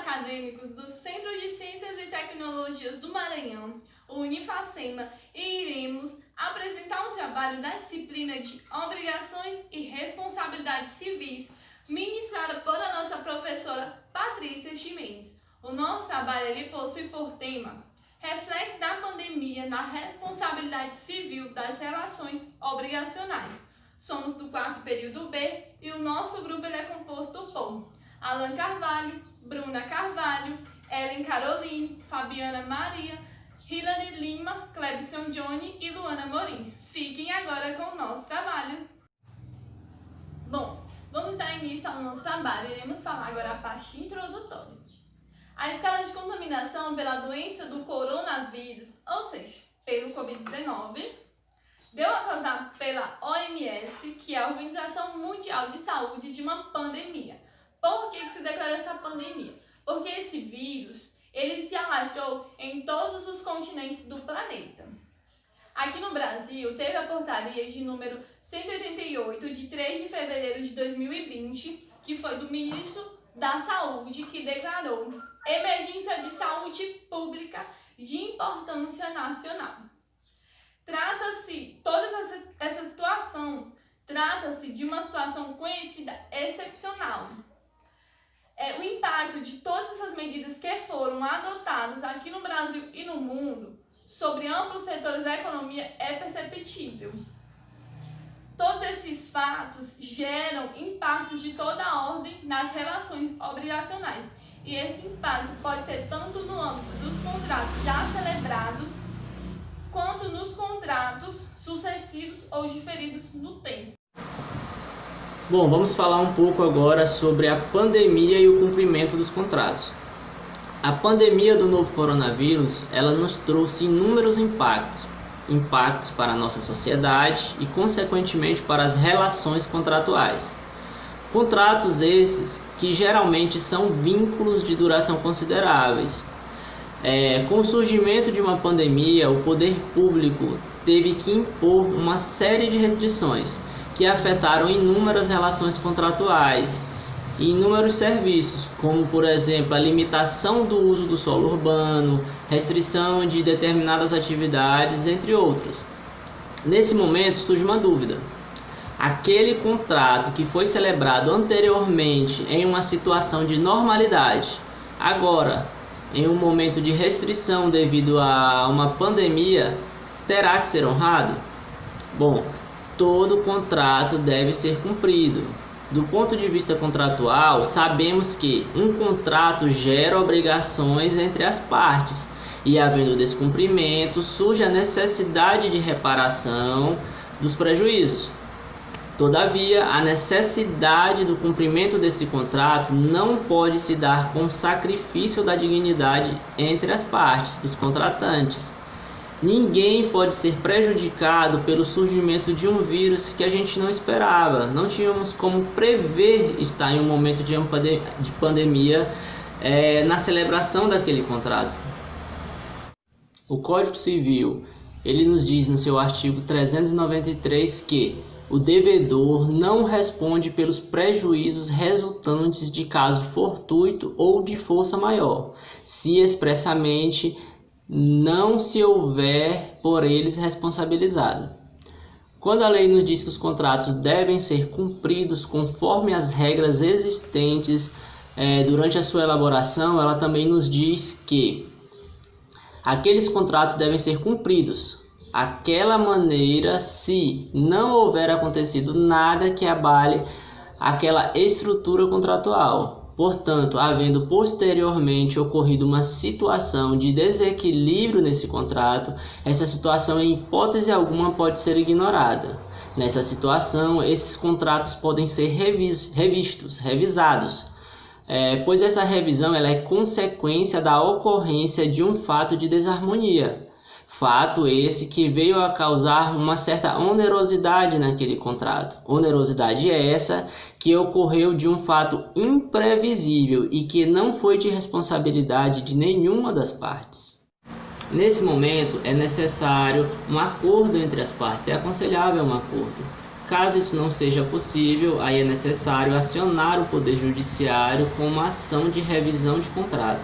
acadêmicos do Centro de Ciências e Tecnologias do Maranhão, o Unifacema, e iremos apresentar um trabalho da disciplina de Obrigações e Responsabilidades Civis, ministrada por a nossa professora Patrícia Ximenes. O nosso trabalho ele possui por tema Reflexo da pandemia na responsabilidade civil das relações obrigacionais. Somos do quarto período B e o nosso grupo ele é composto por Alan Carvalho, Bruna Carvalho, Ellen Caroline, Fabiana Maria, Hilary Lima, Clebson Johnny e Luana Morim. Fiquem agora com o nosso trabalho. Bom, vamos dar início ao nosso trabalho. Iremos falar agora a parte introdutória. A escala de contaminação pela doença do coronavírus, ou seja, pelo Covid-19, deu a causar pela OMS, que é a Organização Mundial de Saúde, de uma pandemia. Por que se declarou essa pandemia? Porque esse vírus ele se alastrou em todos os continentes do planeta. Aqui no Brasil, teve a portaria de número 188, de 3 de fevereiro de 2020, que foi do ministro da Saúde, que declarou emergência de saúde pública de importância nacional. Essa situação trata-se de uma situação conhecida excepcional. O impacto de todas essas medidas que foram adotadas aqui no Brasil e no mundo sobre amplos setores da economia é perceptível. Todos esses fatos geram impactos de toda a ordem nas relações obrigacionais. E esse impacto pode ser tanto no âmbito dos contratos já celebrados, quanto nos contratos sucessivos ou diferidos no tempo. Bom, vamos falar um pouco agora sobre a pandemia e o cumprimento dos contratos. A pandemia do novo coronavírus, ela nos trouxe inúmeros impactos para a nossa sociedade e, consequentemente, para as relações contratuais. Contratos esses que geralmente são vínculos de duração consideráveis. Com o surgimento de uma pandemia, o poder público teve que impor uma série de restrições que afetaram inúmeras relações contratuais e inúmeros serviços, como, por exemplo, a limitação do uso do solo urbano, restrição de determinadas atividades, entre outras. Nesse momento surge uma dúvida. Aquele contrato que foi celebrado anteriormente em uma situação de normalidade, agora, em um momento de restrição devido a uma pandemia, terá que ser honrado? Bom, todo contrato deve ser cumprido. Do ponto de vista contratual, sabemos que um contrato gera obrigações entre as partes e, havendo descumprimento, surge a necessidade de reparação dos prejuízos. Todavia, a necessidade do cumprimento desse contrato não pode se dar com sacrifício da dignidade entre as partes, dos contratantes. Ninguém pode ser prejudicado pelo surgimento de um vírus que a gente não esperava. Não tínhamos como prever estar em um momento de pandemia na celebração daquele contrato. O Código Civil, ele nos diz no seu artigo 393 que o devedor não responde pelos prejuízos resultantes de caso fortuito ou de força maior, se expressamente não se houver por eles responsabilizado. Quando a lei nos diz que os contratos devem ser cumpridos conforme as regras existentes durante a sua elaboração, ela também nos diz que aqueles contratos devem ser cumpridos aquela maneira se não houver acontecido nada que abale aquela estrutura contratual. Portanto, havendo posteriormente ocorrido uma situação de desequilíbrio nesse contrato, essa situação em hipótese alguma pode ser ignorada. Nessa situação, esses contratos podem ser revisados, pois essa revisão ela é consequência da ocorrência de um fato de desarmonia. Fato esse que veio a causar uma certa onerosidade naquele contrato. Onerosidade essa que ocorreu de um fato imprevisível e que não foi de responsabilidade de nenhuma das partes. Nesse momento é necessário um acordo entre as partes, é aconselhável um acordo. Caso isso não seja possível, aí é necessário acionar o Poder Judiciário com uma ação de revisão de contrato.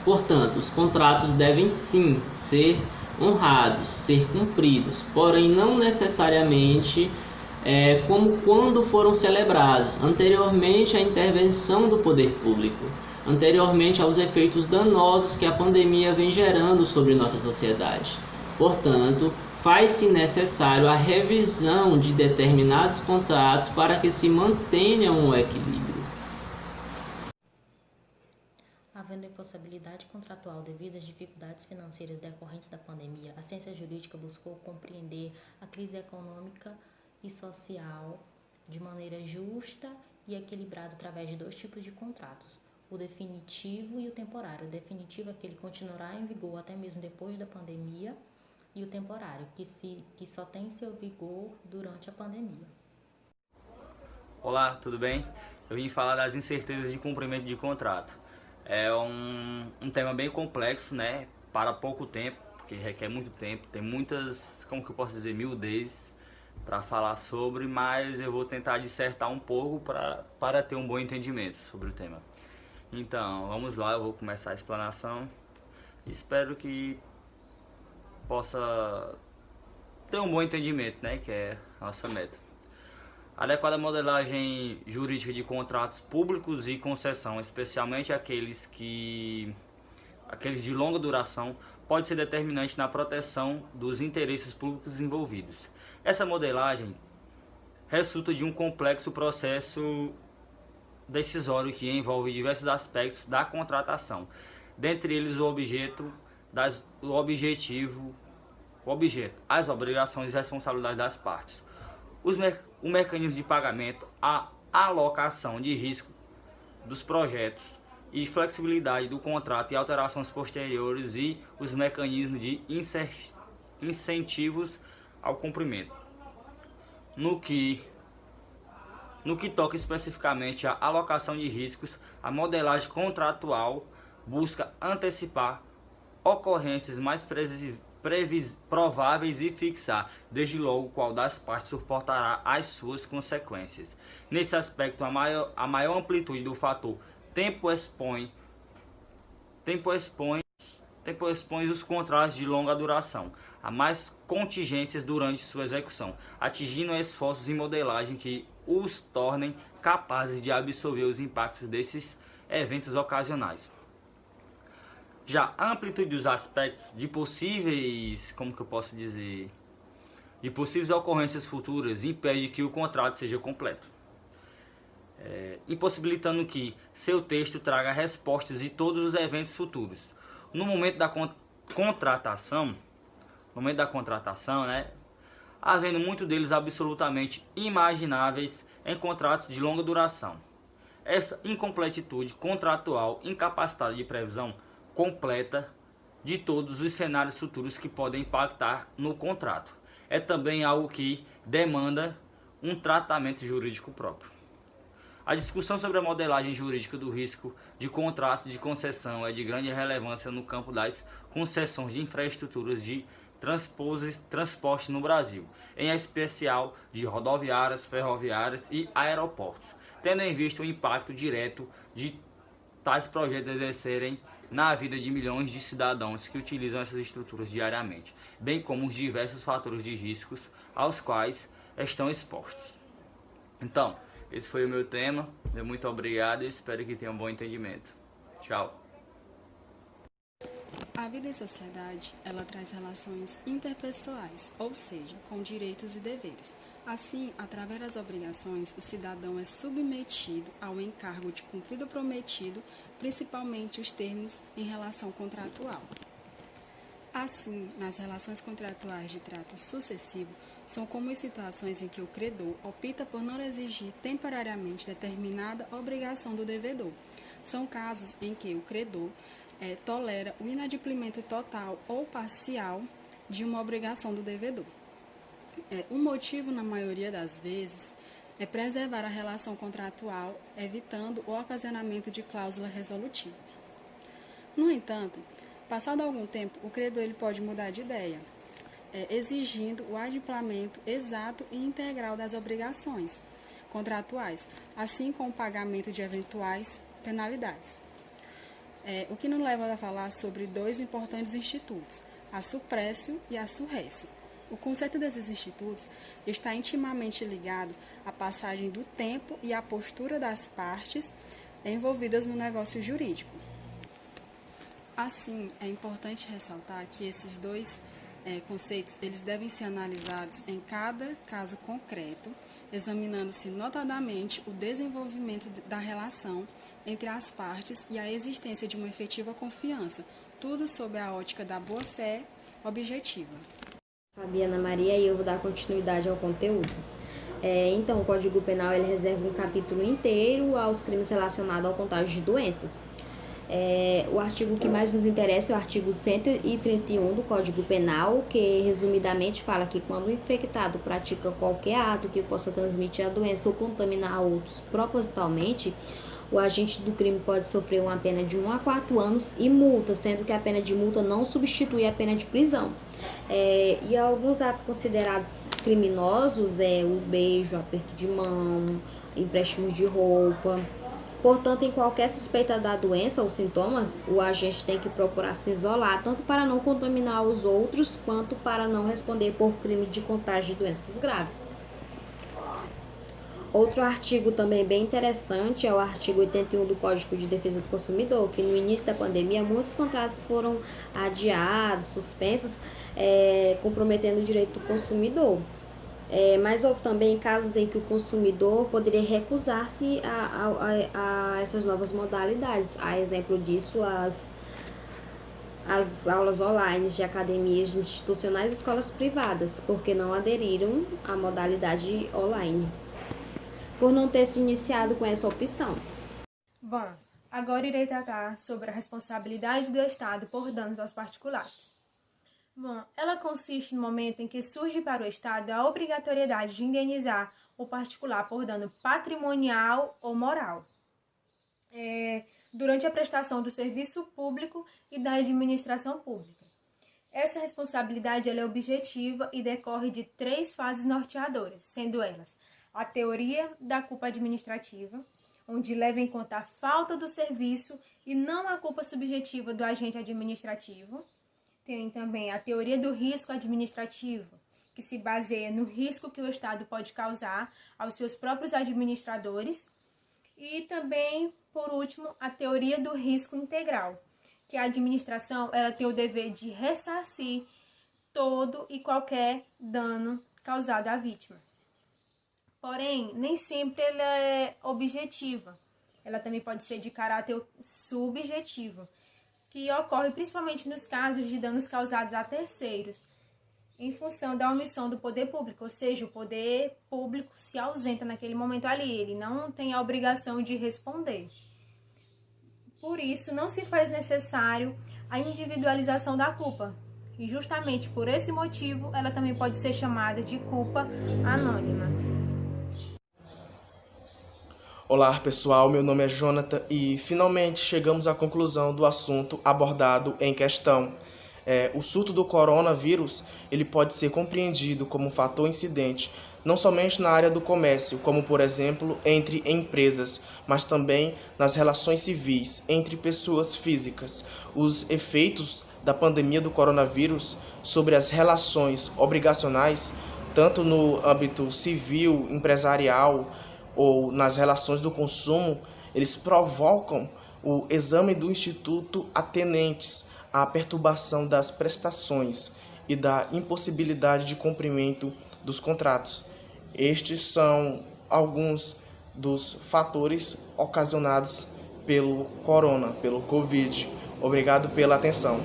Portanto, os contratos devem sim ser honrados, ser cumpridos, porém não necessariamente como quando foram celebrados, anteriormente à intervenção do poder público, anteriormente aos efeitos danosos que a pandemia vem gerando sobre nossa sociedade. Portanto, faz-se necessário a revisão de determinados contratos para que se mantenha um equilíbrio. Havendo impossibilidade contratual devido às dificuldades financeiras decorrentes da pandemia, a ciência jurídica buscou compreender a crise econômica e social de maneira justa e equilibrada através de dois tipos de contratos, o definitivo e o temporário. O definitivo é que ele continuará em vigor até mesmo depois da pandemia, e o temporário, que só tem seu vigor durante a pandemia. Olá, tudo bem? Eu vim falar das incertezas de cumprimento de contrato. É um tema bem complexo, né? Para pouco tempo, porque requer muito tempo, tem muitas, como que eu posso dizer, miudezas para falar sobre, mas eu vou tentar dissertar um pouco para ter um bom entendimento sobre o tema. Então, vamos lá, eu vou começar a explanação. Espero que possa ter um bom entendimento, né? Que é a nossa meta. A adequada modelagem jurídica de contratos públicos e concessão, especialmente aqueles de longa duração, pode ser determinante na proteção dos interesses públicos envolvidos. Essa modelagem resulta de um complexo processo decisório que envolve diversos aspectos da contratação, dentre eles o objeto, as obrigações e responsabilidades das partes, o mecanismo de pagamento, a alocação de risco dos projetos e flexibilidade do contrato e alterações posteriores e os mecanismos de incentivos ao cumprimento. No que toca especificamente à alocação de riscos, a modelagem contratual busca antecipar ocorrências mais prováveis e fixar, desde logo, qual das partes suportará as suas consequências. Nesse aspecto, a maior amplitude do fator tempo expõe os contratos de longa duração a mais contingências durante sua execução, atingindo esforços em modelagem que os tornem capazes de absorver os impactos desses eventos ocasionais. Já a amplitude dos aspectos de possíveis, de possíveis ocorrências futuras impede que o contrato seja completo, impossibilitando que seu texto traga respostas de todos os eventos futuros. No momento da contratação, né, havendo muitos deles absolutamente imagináveis em contratos de longa duração. Essa incompletitude contratual incapacitada de previsão completa de todos os cenários futuros que podem impactar no contrato é também algo que demanda um tratamento jurídico próprio. A discussão sobre a modelagem jurídica do risco de contrato de concessão é de grande relevância no campo das concessões de infraestruturas de transporte no Brasil, em especial de rodoviárias, ferroviárias e aeroportos, tendo em vista o impacto direto de tais projetos exercerem na vida de milhões de cidadãos que utilizam essas estruturas diariamente, bem como os diversos fatores de riscos aos quais estão expostos. Então, esse foi o meu tema. Muito obrigado e espero que tenham um bom entendimento. Tchau. A vida em sociedade, ela traz relações interpessoais, ou seja, com direitos e deveres. Assim, através das obrigações, o cidadão é submetido ao encargo de cumprir o prometido, principalmente os termos em relação contratual. Assim, nas relações contratuais de trato sucessivo, são como as situações em que o credor opta por não exigir temporariamente determinada obrigação do devedor. São casos em que o credor tolera o inadimplemento total ou parcial de uma obrigação do devedor. O motivo, na maioria das vezes, é preservar a relação contratual, evitando o ocasionamento de cláusula resolutiva. No entanto, passado algum tempo, o credor ele pode mudar de ideia. exigindo o adimplemento exato e integral das obrigações contratuais, assim como o pagamento de eventuais penalidades. O que nos leva a falar sobre dois importantes institutos, a SUPRÉCIO e a SURRÉCIO. O conceito desses institutos está intimamente ligado à passagem do tempo e à postura das partes envolvidas no negócio jurídico. Assim, é importante ressaltar que esses dois conceitos eles devem ser analisados em cada caso concreto, examinando-se notadamente o desenvolvimento da relação entre as partes e a existência de uma efetiva confiança, tudo sob a ótica da boa-fé objetiva. Fabiana Maria, e eu vou dar continuidade ao conteúdo. Então, o Código Penal ele reserva um capítulo inteiro aos crimes relacionados ao contágio de doenças. O artigo que mais nos interessa é o artigo 131 do Código Penal, que resumidamente fala que quando o infectado pratica qualquer ato que possa transmitir a doença ou contaminar outros propositalmente, o agente do crime pode sofrer uma pena de 1 a 4 anos e multa, sendo que a pena de multa não substitui a pena de prisão. E alguns atos considerados criminosos o beijo, aperto de mão, empréstimos de roupa. Portanto, em qualquer suspeita da doença ou sintomas, o agente tem que procurar se isolar, tanto para não contaminar os outros, quanto para não responder por crime de contágio de doenças graves. Outro artigo também bem interessante é o artigo 81 do Código de Defesa do Consumidor, que no início da pandemia muitos contratos foram adiados, suspensos, comprometendo o direito do consumidor. Mas houve também casos em que o consumidor poderia recusar-se a essas novas modalidades. A exemplo disso, as aulas online de academias institucionais e escolas privadas, porque não aderiram à modalidade online, por não ter se iniciado com essa opção. Bom, agora irei tratar sobre a responsabilidade do Estado por danos aos particulares. Bom, ela consiste no momento em que surge para o Estado a obrigatoriedade de indenizar o particular por dano patrimonial ou moral, durante a prestação do serviço público e da administração pública. Essa responsabilidade ela é objetiva e decorre de 3 fases norteadoras, sendo elas a teoria da culpa administrativa, onde leva em conta a falta do serviço e não a culpa subjetiva do agente administrativo. Tem também a teoria do risco administrativo, que se baseia no risco que o Estado pode causar aos seus próprios administradores. E também, por último, a teoria do risco integral, que a administração ela tem o dever de ressarcir todo e qualquer dano causado à vítima. Porém, nem sempre ela é objetiva. Ela também pode ser de caráter subjetivo, que ocorre principalmente nos casos de danos causados a terceiros, em função da omissão do poder público, ou seja, o poder público se ausenta naquele momento ali, ele não tem a obrigação de responder. Por isso, não se faz necessário a individualização da culpa, e justamente por esse motivo, ela também pode ser chamada de culpa anônima. Olá pessoal, meu nome é Jonathan e finalmente chegamos à conclusão do assunto abordado em questão. O surto do coronavírus ele pode ser compreendido como um fator incidente não somente na área do comércio, como por exemplo entre empresas, mas também nas relações civis entre pessoas físicas. Os efeitos da pandemia do coronavírus sobre as relações obrigacionais, tanto no âmbito civil, empresarial, ou nas relações do consumo, eles provocam o exame do Instituto atenentes à perturbação das prestações e da impossibilidade de cumprimento dos contratos. Estes são alguns dos fatores ocasionados pelo corona, pelo Covid. Obrigado pela atenção.